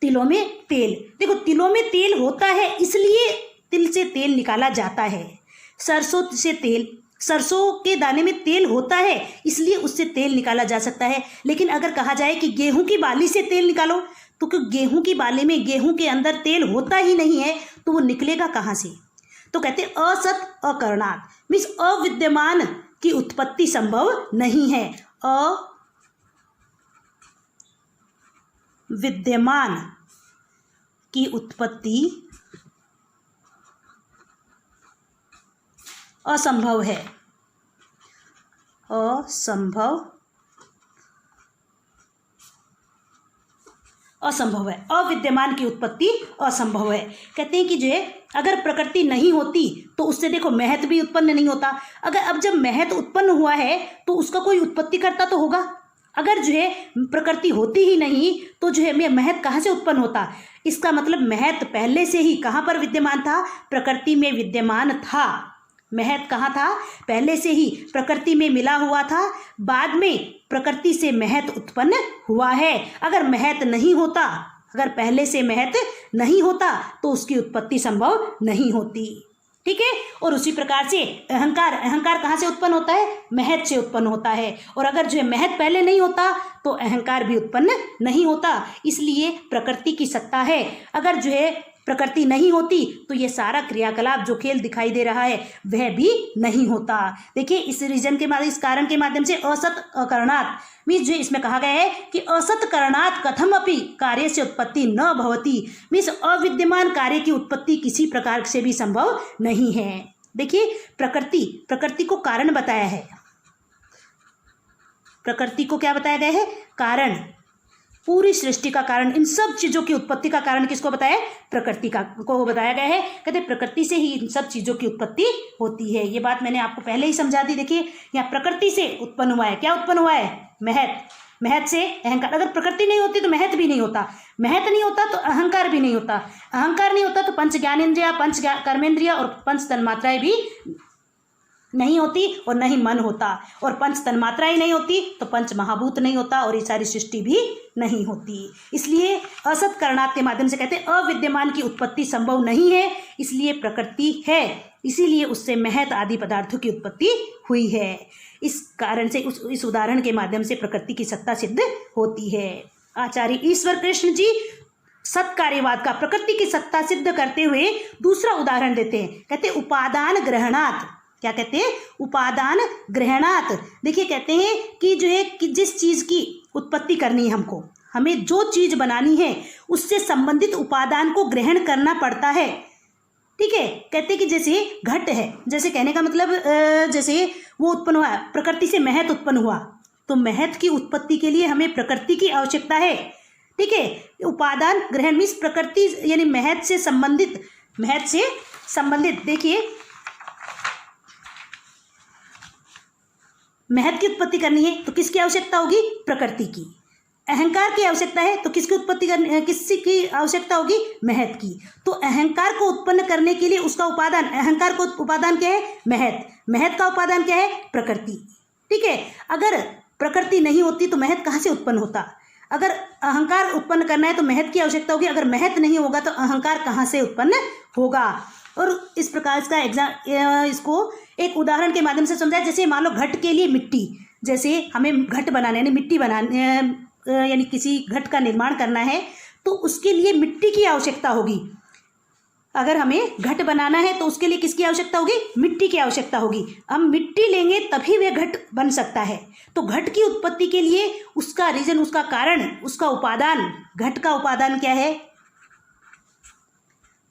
तिलों में तेल। देखो, तिलों में तेल होता है इसलिए तिल से तेल निकाला जाता है। सरसों से तेल, सरसों के दाने में तेल होता है इसलिए उससे तेल निकाला जा सकता है। लेकिन अगर कहा जाए कि गेहूं की बाली से तेल निकालो, तो गेहूं की बाली में गेहूं के अंदर तेल होता ही नहीं है, तो वो निकलेगा कहाँ से? तो कहते हैं असत अकरणात् मीन्स अविद्यमान की उत्पत्ति संभव नहीं है। अविद्यमान की उत्पत्ति असंभव है। असंभव है। अविद्यमान की उत्पत्ति असंभव है। कहते हैं कि जो है अगर प्रकृति नहीं होती तो उससे देखो महत भी उत्पन्न नहीं होता। अगर अब जब महत उत्पन्न हुआ है तो उसका कोई उत्पत्ति करता तो होगा। अगर जो है प्रकृति होती ही नहीं तो जो है महत कहाँ से उत्पन्न होता? इसका मतलब महत पहले से ही कहाँ पर विद्यमान था? प्रकृति में विद्यमान था। महत कहाँ था? पहले से ही प्रकृति में मिला हुआ था, बाद में प्रकृति से महत उत्पन्न हुआ है। अगर महत नहीं होता, अगर पहले से महत नहीं होता तो उसकी उत्पत्ति संभव नहीं होती। ठीक है। और उसी प्रकार से अहंकार, अहंकार कहाँ से उत्पन्न होता है? महत से उत्पन्न होता है। और अगर जो है महत पहले नहीं होता तो अहंकार भी उत्पन्न नहीं होता। इसलिए प्रकृति की सत्ता है। अगर जो है प्रकृति नहीं होती तो ये सारा क्रियाकलाप जो खेल दिखाई दे रहा है वह भी नहीं होता। देखिए, इस रीजन के माध्यम, इस कारण के माध्यम से असत अकरणात् मीन्स जो इसमें कहा गया है कि असत करणात् कथम अपि कार्य से उत्पत्ति न भवति मीन्स अविद्यमान कार्य की उत्पत्ति किसी प्रकार से भी संभव नहीं है। देखिए, प्रकृति को कारण बताया है। प्रकृति को क्या बताया गया है? कारण। पूरी सृष्टि का कारण, इन सब चीजों की उत्पत्ति का कारण किसको बताया? प्रकृति को बताया गया है। कहते प्रकृति से ही इन सब चीजों की उत्पत्ति होती है। ये बात मैंने आपको पहले ही समझा दी। देखिए, यहाँ प्रकृति से उत्पन्न हुआ है। क्या उत्पन्न हुआ है? महत। महत से अहंकार। अगर प्रकृति नहीं होती तो महत भी नहीं होता, महत नहीं होता तो अहंकार भी नहीं होता, अहंकार नहीं होता तो पंच ज्ञानेन्द्रिया, पंच कर्मेंद्रिया और पंच तन्मात्राएं भी नहीं होती और न ही मन होता। और पंच तन्मात्राएं नहीं होती तो पंच महाभूत नहीं होता और ये सारी सृष्टि भी नहीं होती। इसलिए असत करणात् के माध्यम से कहते हैं अविद्यमान की उत्पत्ति संभव नहीं है, इसलिए प्रकृति है, इसीलिए उससे महत आदि पदार्थों की उत्पत्ति हुई है। इस कारण से इस उदाहरण के माध्यम से प्रकृति की सत्ता सिद्ध होती है। आचार्य ईश्वर कृष्ण जी सत्कार्यवाद का प्रकृति की सत्ता सिद्ध करते हुए दूसरा उदाहरण देते हैं। कहते उपादान ग्रहणात्। क्या कहते हैं? उपादान ग्रहणात्। देखिए, कहते हैं कि जो है कि जिस चीज की उत्पत्ति करनी है हमको, हमें जो चीज बनानी है उससे संबंधित उपादान को ग्रहण करना पड़ता है। ठीक है। कहते हैं कि जैसे घट है, जैसे कहने का मतलब जैसे वो उत्पन्न हुआ, प्रकृति से महत उत्पन्न हुआ, तो महत की उत्पत्ति के लिए हमें प्रकृति की आवश्यकता है। ठीक है। उपादान ग्रहण मीन्स प्रकृति यानी महत से संबंधित, देखिए महत की उत्पत्ति करनी है तो किसकी आवश्यकता होगी? प्रकृति की। अहंकार की आवश्यकता है तो किसकी उत्पत्ति करनी, किसकी की आवश्यकता होगी? महत की। तो अहंकार को उत्पन्न करने के लिए उसका उपादान, अहंकार को उपादान क्या है? महत। महत का उपादान क्या है? प्रकृति। ठीक है, अगर प्रकृति नहीं होती तो महत कहाँ से उत्पन्न होता? अगर अहंकार उत्पन्न करना है तो महत की आवश्यकता होगी, अगर महत नहीं होगा तो अहंकार कहाँ से उत्पन्न होगा? और इस प्रकार इसका इसको एक उदाहरण के माध्यम से समझाया। जैसे मान लो घट के लिए मिट्टी, जैसे हमें घट बनाने यानी मिट्टी बनाने यानी किसी घट का निर्माण करना है तो उसके लिए मिट्टी की आवश्यकता होगी। अगर हमें घट बनाना है तो उसके लिए किसकी आवश्यकता होगी? मिट्टी की आवश्यकता होगी। हम मिट्टी लेंगे तभी वह घट बन सकता है। तो घट की उत्पत्ति के लिए उसका रीजन, उसका कारण, उसका उपादान, घट का उपादान क्या है?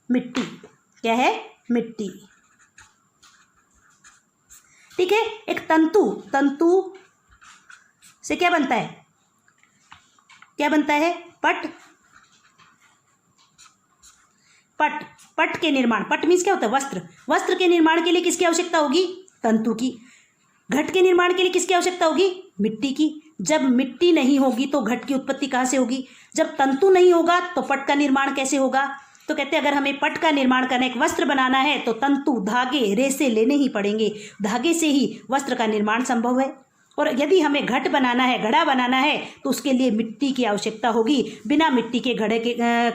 मिट्टी। क्या है? मिट्टी। ठीक है, एक तंतु, तंतु से क्या बनता है? क्या बनता है? पट। पट, पट के निर्माण, पट मीन्स क्या होता है? वस्त्र। वस्त्र के निर्माण के लिए किसकी आवश्यकता होगी? तंतु की। घट के निर्माण के लिए किसकी आवश्यकता होगी? मिट्टी की। जब मिट्टी नहीं होगी तो घट की उत्पत्ति कहाँ से होगी? जब तंतु नहीं होगा तो पट का निर्माण कैसे होगा? तो कहते हैं अगर हमें पट का निर्माण करना, एक वस्त्र बनाना है तो तंतु, धागे, रेसे लेने ही पड़ेंगे। धागे से ही वस्त्र का निर्माण संभव है। और यदि हमें घट बनाना है, घड़ा बनाना है तो उसके लिए मिट्टी की आवश्यकता होगी। बिना मिट्टी के घड़े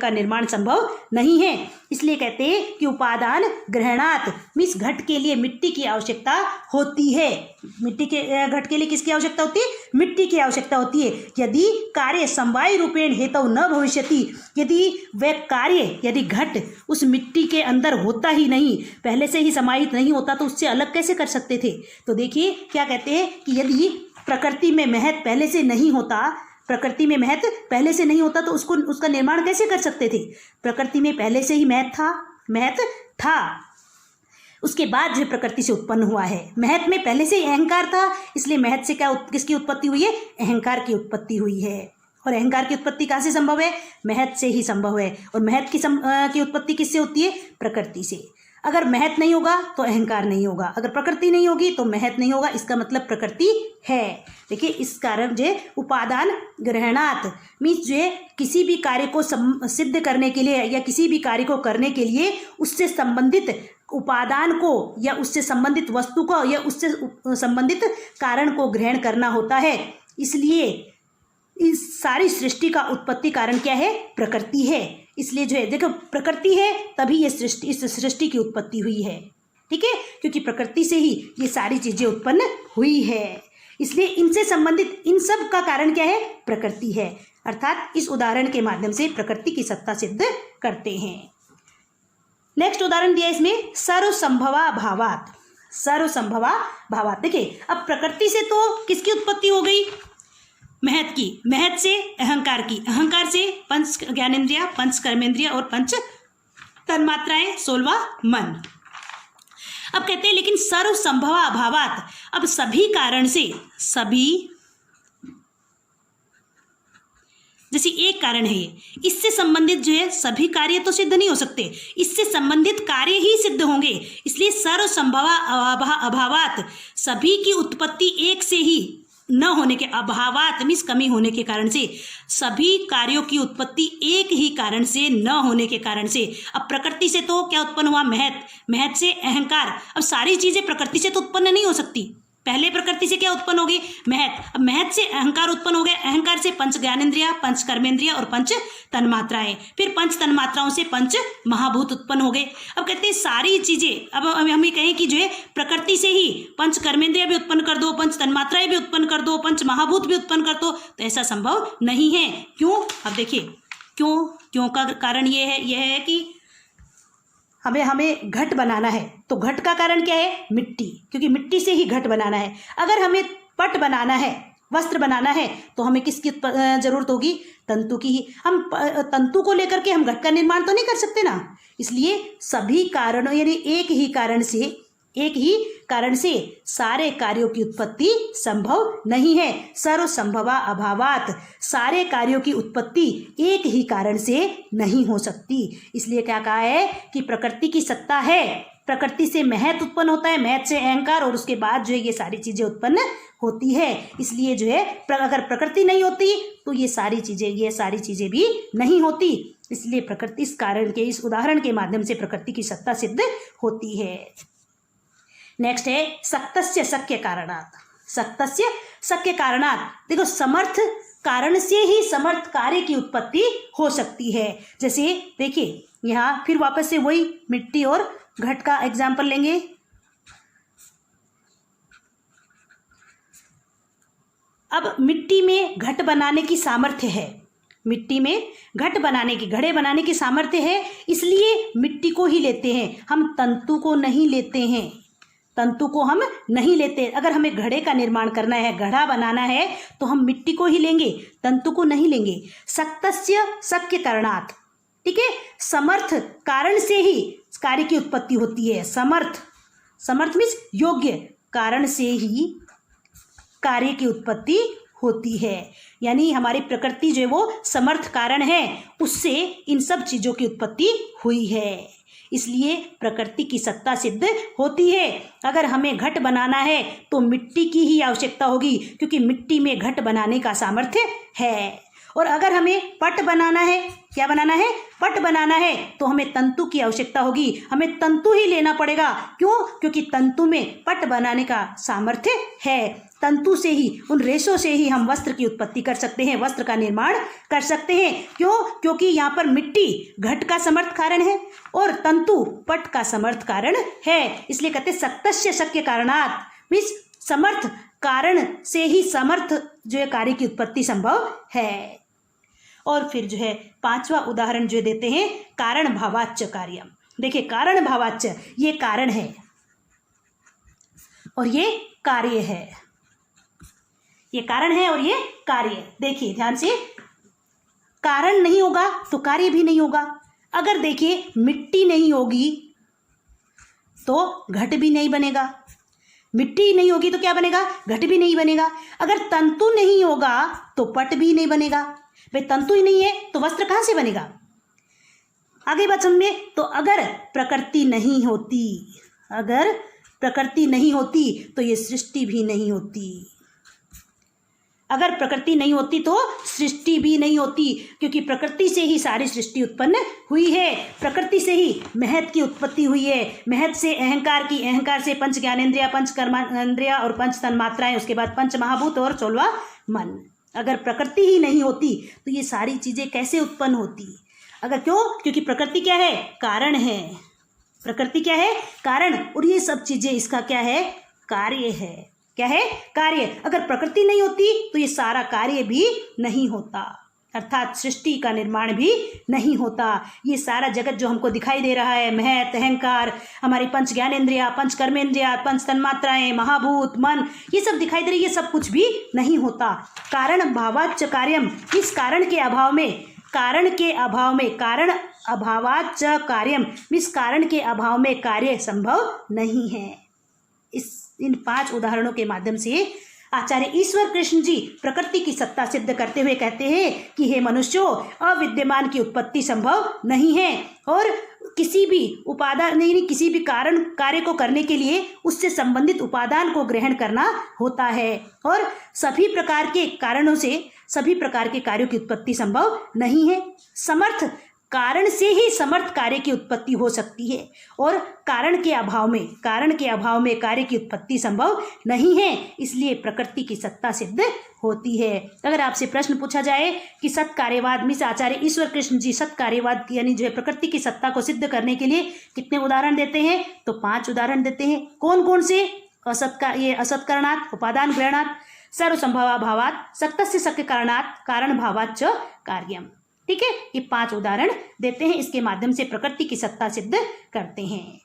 का निर्माण संभव नहीं है। इसलिए कहते हैं कि उपादान ग्रहणात मीन्स घट के लिए मिट्टी की आवश्यकता होती है। मिट्टी के घट के लिए किसकी आवश्यकता होती है? मिट्टी की आवश्यकता होती है। यदि कार्य समवाय रूपेण हेतु न भविष्यति, यदि वह कार्य, यदि घट उस मिट्टी के अंदर होता ही नहीं, पहले से ही समाहित नहीं होता तो उससे अलग कैसे कर सकते थे? तो देखिए क्या कहते हैं कि यदि प्रकृति में महत पहले से नहीं होता, प्रकृति में महत पहले से नहीं होता तो उसका निर्माण कैसे कर सकते थे? प्रकृति में पहले से ही महत था, उसके बाद जो प्रकृति से उत्पन्न हुआ है। महत में पहले से ही अहंकार था, इसलिए महत से किसकी उत्पत्ति हुई है? अहंकार की उत्पत्ति हुई है। और अहंकार की उत्पत्ति कहाँ से संभव है? महत से ही संभव है। और महत की उत्पत्ति किससे होती है? प्रकृति से। अगर महत नहीं होगा तो अहंकार नहीं होगा, अगर प्रकृति नहीं होगी तो महत नहीं होगा। इसका मतलब प्रकृति है। देखिए इस कारण जो उपादान ग्रहणात मीन्स जो किसी भी कार्य को सिद्ध करने के लिए या किसी भी कार्य को करने के लिए उससे संबंधित उपादान को या उससे संबंधित वस्तु को या उससे संबंधित कारण को ग्रहण करना होता है। इसलिए इस सारी सृष्टि का उत्पत्ति कारण क्या है? प्रकृति है। इसलिए जो है देखो प्रकृति है तभी ये सृष्टि, इस सृष्टि की उत्पत्ति हुई है। ठीक है, क्योंकि प्रकृति से ही ये सारी चीजें उत्पन्न हुई है। इसलिए इनसे संबंधित इन सब का कारण क्या है? प्रकृति है। अर्थात इस उदाहरण के माध्यम से प्रकृति की सत्ता सिद्ध करते हैं। नेक्स्ट उदाहरण दिया इसमें सर्वसंभवा भावात। सर्वसंभवा भावात। देखिए अब प्रकृति से तो किसकी उत्पत्ति हो गई? महत की। महत से अहंकार की। अहंकार से पंच ज्ञानेंद्रिया, पंच कर्मेंद्रिया और पंच तन्मात्राएं, 16वां मन। अब कहते हैं लेकिन सर्व संभवा अभावात, अब सभी कारण से, सभी जैसे एक कारण है इससे संबंधित जो है सभी कार्य तो सिद्ध नहीं हो सकते, इससे संबंधित कार्य ही सिद्ध होंगे। इसलिए सर्व संभवा अभावात, सभी की उत्पत्ति एक से ही न होने के, अभावात मीन्स कमी होने के कारण से, सभी कार्यों की उत्पत्ति एक ही कारण से न होने के कारण से। अब प्रकृति से तो क्या उत्पन्न हुआ? महत। महत से अहंकार। अब सारी चीजें प्रकृति से तो उत्पन्न नहीं हो सकती। पहले प्रकृति से क्या उत्पन्न हो गई? महत। अब महत से अहंकार उत्पन्न हो गया, अहंकार से पंच ज्ञानेंद्रिया, पंच कर्मेंद्रिया और पंच तन्मात्राएं, फिर पंच तन्मात्राओं से पंच महाभूत उत्पन्न हो गए। अब कहते हैं सारी चीजें, अब हम ये कहें कि जो है प्रकृति से ही पंच कर्मेंद्रिया भी उत्पन्न कर दो, पंच तन्मात्राएं भी उत्पन्न कर दो, पंच महाभूत भी उत्पन्न कर दो, तो ऐसा संभव नहीं है। क्यों? अब देखिए क्यों का कारण ये है कि हमें घट बनाना है तो घट का कारण क्या है? मिट्टी, क्योंकि मिट्टी से ही घट बनाना है। अगर हमें पट बनाना है, वस्त्र बनाना है, तो हमें किसकी जरूरत होगी? तंतु की ही। हम तंतु को लेकर के हम घट का निर्माण तो नहीं कर सकते ना। इसलिए सभी कारणों यानी एक ही कारण से सारे कार्यों की उत्पत्ति संभव नहीं है। सर्वसंभवा अभावात, सारे कार्यों की उत्पत्ति एक ही कारण से नहीं हो सकती। इसलिए क्या कहा है कि प्रकृति की सत्ता है, प्रकृति से महत उत्पन्न होता है, महत से अहंकार, और उसके बाद जो है ये सारी चीज़ें उत्पन्न होती है। इसलिए जो है अगर प्रकृति नहीं होती तो ये सारी चीज़ें भी नहीं होती। इसलिए प्रकृति इस उदाहरण के माध्यम से प्रकृति की सत्ता सिद्ध होती है। नेक्स्ट है सक्तस्य शक्य कारणात्। सक्तस्य शक्य कारणात्, देखो समर्थ कारण से ही समर्थ कार्य की उत्पत्ति हो सकती है। जैसे देखिए यहाँ फिर वापस से वही मिट्टी और घट का एग्जाम्पल लेंगे। अब मिट्टी में घट बनाने की सामर्थ्य है, मिट्टी में घड़े बनाने की सामर्थ्य है, इसलिए मिट्टी को ही लेते हैं, हम तंतु को नहीं लेते हैं, तंतु को हम नहीं लेते। अगर हमें घड़े का निर्माण करना है, घड़ा बनाना है, तो हम मिट्टी को ही लेंगे, तंतु को नहीं लेंगे। सक्तस्य शक्य कारणात्, ठीक है, समर्थ कारण से ही कार्य की उत्पत्ति होती है। समर्थ मीन्स योग्य कारण से ही कार्य की उत्पत्ति होती है। यानी हमारी प्रकृति जो है वो समर्थ कारण है, उससे इन सब चीज़ों की उत्पत्ति हुई है, इसलिए प्रकृति की सत्ता सिद्ध होती है। अगर हमें घट बनाना है तो मिट्टी की ही आवश्यकता होगी, क्योंकि मिट्टी में घट बनाने का सामर्थ्य है। और अगर हमें पट बनाना है, क्या बनाना है, पट बनाना है, तो हमें तंतु की आवश्यकता होगी, हमें तंतु ही लेना पड़ेगा। क्यों? क्योंकि तंतु में पट बनाने का सामर्थ्य है। तंतु से ही, उन रेशों से ही हम वस्त्र की उत्पत्ति कर सकते हैं, वस्त्र का निर्माण कर सकते हैं। क्यों? क्योंकि यहाँ पर मिट्टी घट का समर्थ कारण है और तंतु पट का समर्थ कारण है। इसलिए कहते सक्तस्य शक्य कारणात्, मीन्स समर्थ कारण से ही समर्थ जो है कार्य की उत्पत्ति संभव है। और फिर जो है पांचवा उदाहरण जो देते हैं, कारण भावाच्च कार्यम। देखिए कारण भावाच्च, ये कारण है और ये कार्य है, ये कारण है और ये कार्य। देखिए ध्यान से, कारण नहीं होगा तो कार्य भी नहीं होगा। अगर देखिए मिट्टी नहीं होगी तो घट भी नहीं बनेगा, मिट्टी नहीं होगी तो क्या बनेगा, घट भी नहीं बनेगा। अगर तंतु नहीं होगा तो पट भी नहीं बनेगा। भाई तंतु ही नहीं है तो वस्त्र कहाँ से बनेगा? आगे बात समझ में, तो अगर प्रकृति नहीं होती, अगर प्रकृति नहीं होती तो ये सृष्टि भी नहीं होती। अगर प्रकृति नहीं होती तो सृष्टि भी नहीं होती, क्योंकि प्रकृति से ही सारी सृष्टि उत्पन्न हुई है, प्रकृति से ही महत की उत्पत्ति हुई है। महत से अहंकार की, अहंकार से पंच ज्ञानेंद्रिया, पंच कर्मेंद्रिया और पंच तन्मात्राएं, उसके बाद पंच महाभूत और 16वां मन। अगर प्रकृति ही नहीं होती तो ये सारी चीज़ें कैसे उत्पन्न होती? अगर क्यों? क्योंकि प्रकृति क्या है, कारण है। प्रकृति क्या है, कारण, और ये सब चीज़ें इसका क्या है, कार्य है। क्या है, कार्य। अगर प्रकृति नहीं होती तो ये सारा कार्य भी नहीं होता, अर्थात सृष्टि का निर्माण भी नहीं होता। ये सारा जगत जो हमको दिखाई दे रहा है, महत, अहंकार, हमारी पंच ज्ञानेंद्रिया, पंच कर्मेंद्रिया, पंच तन्मात्राएं, महाभूत, मन, ये सब दिखाई दे रही है, ये सब कुछ भी नहीं होता। कारण भावाच्च कार्यम, इस कारण के अभाव में, कारण के अभाव में, कारण अभावाच्च कार्यम, इस कारण के अभाव में कार्य संभव नहीं है। इन 5 उदाहरणों के माध्यम से आचार्य ईश्वर कृष्ण जी प्रकृति की सत्ता सिद्ध करते हुए कहते हैं कि हे मनुष्यों, अविद्यमान की उत्पत्ति संभव नहीं है और किसी भी उपादान नहीं, किसी भी कारण कार्य को करने के लिए उससे संबंधित उपादान को ग्रहण करना होता है, और सभी प्रकार के कारणों से सभी प्रकार के कार्यों की उत्पत्ति संभव नहीं है। समर्थ कारण से ही समर्थ कार्य की उत्पत्ति हो सकती है और कारण के अभाव में कार्य की उत्पत्ति संभव नहीं है, इसलिए प्रकृति की सत्ता सिद्ध होती है। अगर आपसे प्रश्न पूछा जाए कि सत्कार्यवाद में आचार्य ईश्वर कृष्ण जी सत्कार्यवाद यानी जो है प्रकृति की सत्ता को सिद्ध करने के लिए कितने उदाहरण देते हैं, तो 5 उदाहरण देते हैं। कौन कौन से? असत कारणात्, उपादान ग्रहणात्, सर्वसंभवाभावात्, सक्तस्य शक्य कारणात्, कारण भावाच्च कार्यम। ठीक है, ये 5 उदाहरण देते हैं, इसके माध्यम से प्रकृति की सत्ता सिद्ध करते हैं।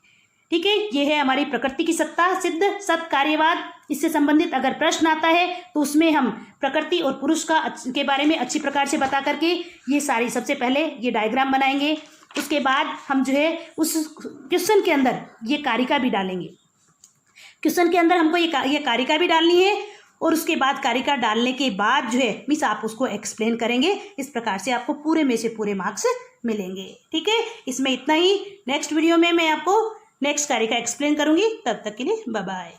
ठीक है, ये है हमारी प्रकृति की सत्ता सिद्ध सत्कार्यवाद। इससे संबंधित अगर प्रश्न आता है तो उसमें हम प्रकृति और पुरुष के बारे में अच्छी प्रकार से बता करके ये सारी, सबसे पहले ये डायग्राम बनाएंगे, उसके बाद हम जो है उस क्वेश्चन के अंदर ये कारिका भी डालेंगे। क्वेश्चन के अंदर हमको ये कारिका भी डालनी है और उसके बाद कारिका डालने के बाद जो है मिस आप उसको एक्सप्लेन करेंगे। इस प्रकार से आपको पूरे में से पूरे मार्क्स मिलेंगे। ठीक है, इसमें इतना ही। नेक्स्ट वीडियो में मैं आपको नेक्स्ट कारिका एक्सप्लेन करूंगी। तब तक के लिए बाय बाय।